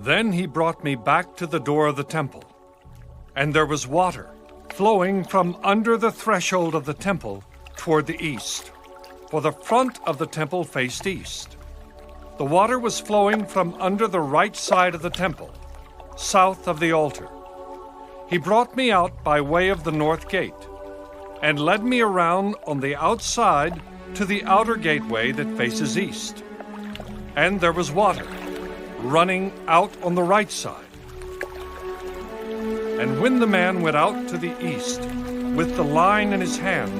Then he brought me back to the door of the temple, and there was water flowing from under the threshold of the temple toward the east, for the front of the temple faced east. The water was flowing from under the right side of the temple, south of the altar. He brought me out by way of the north gate, and led me around on the outside to the outer gateway that faces east. And there was water running out on the right side. And when the man went out to the east with the line in his hand,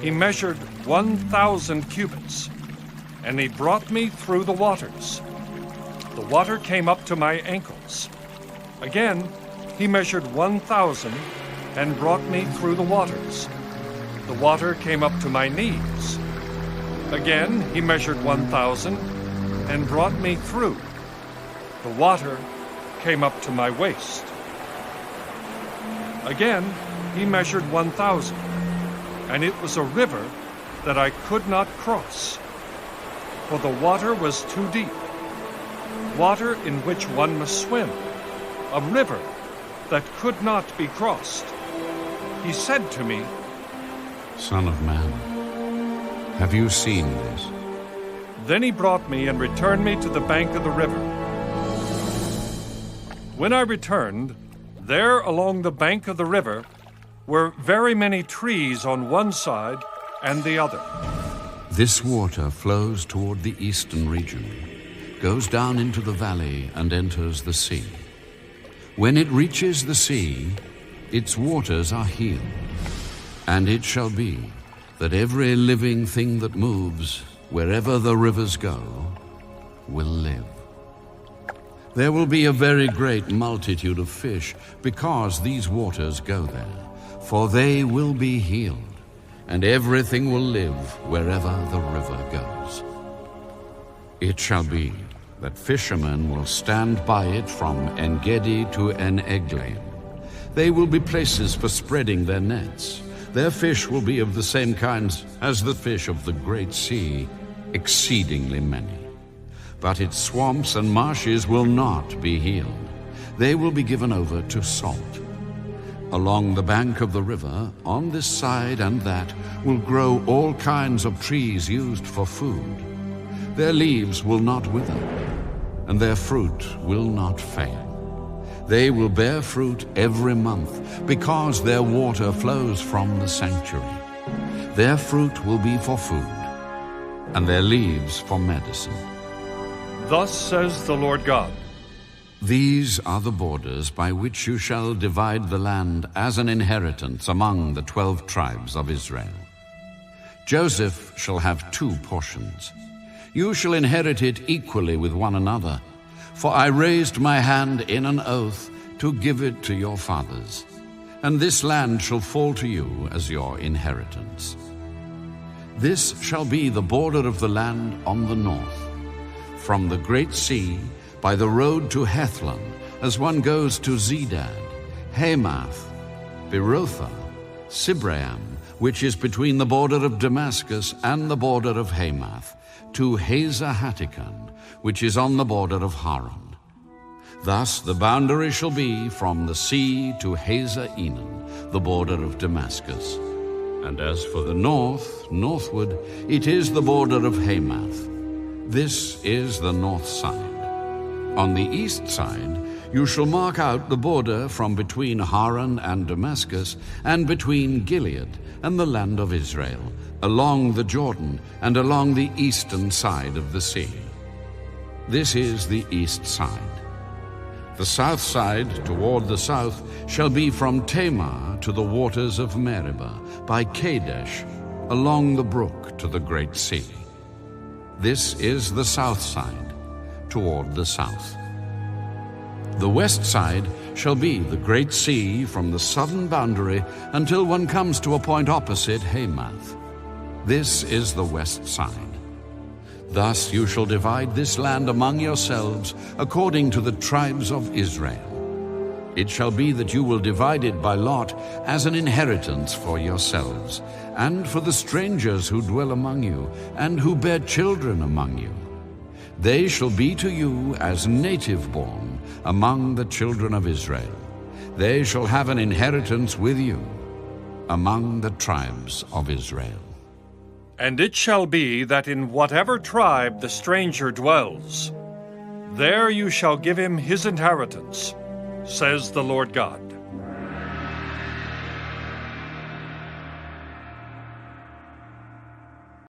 he measured 1,000 cubits, and he brought me through the waters. The water came up to my ankles. Again, he measured 1,000 and brought me through the waters. The water came up to my knees. Again, he measured 1,000 and brought me through. The water came up to my waist. Again, he measured 1,000, and it was a river that I could not cross, for the water was too deep, water in which one must swim, a river that could not be crossed. He said to me, Son of man, have you seen this? Then he brought me and returned me to the bank of the river. When I returned, there along the bank of the river were very many trees on one side and the other. This water flows toward the eastern region, goes down into the valley and enters the sea. When it reaches the sea, its waters are healed. And it shall be that every living thing that moves, wherever the rivers go, will live. There will be a very great multitude of fish, because these waters go there, for they will be healed, and everything will live wherever the river goes. It shall be that fishermen will stand by it from En-Gedi to En-Eglaim. They will be places for spreading their nets. Their fish will be of the same kinds as the fish of the great sea, exceedingly many. But its swamps and marshes will not be healed. They will be given over to salt. Along the bank of the river, on this side and that, will grow all kinds of trees used for food. Their leaves will not wither, and their fruit will not fail. They will bear fruit every month, because their water flows from the sanctuary. Their fruit will be for food, and their leaves for medicine. Thus says the Lord God. These are the borders by which you shall divide the land as an inheritance among the 12 tribes of Israel. Joseph shall have 2 portions. You shall inherit it equally with one another, for I raised my hand in an oath to give it to your fathers, and this land shall fall to you as your inheritance. This shall be the border of the land on the north, from the great sea by the road to Hethlon, as one goes to Zedad, Hamath, Berothah, Sibraim, which is between the border of Damascus and the border of Hamath, to Hazar Enan, which is on the border of Haran. Thus the boundary shall be from the sea to Hazar Enan, the border of Damascus. And as for the northward, it is the border of Hamath. This is the north side. On the east side, you shall mark out the border from between Haran and Damascus, and between Gilead and the land of Israel, along the Jordan and along the eastern side of the sea. This is the east side. The south side, toward the south, shall be from Tamar to the waters of Meribah, by Kadesh, along the brook to the great sea. This is the south side, toward the south. The west side shall be the great sea from the southern boundary until one comes to a point opposite Hamath. This is the west side. Thus you shall divide this land among yourselves according to the tribes of Israel. It shall be that you will divide it by lot as an inheritance for yourselves, and for the strangers who dwell among you, and who bear children among you. They shall be to you as native-born among the children of Israel. They shall have an inheritance with you among the tribes of Israel. And it shall be that in whatever tribe the stranger dwells, there you shall give him his inheritance, says the Lord God.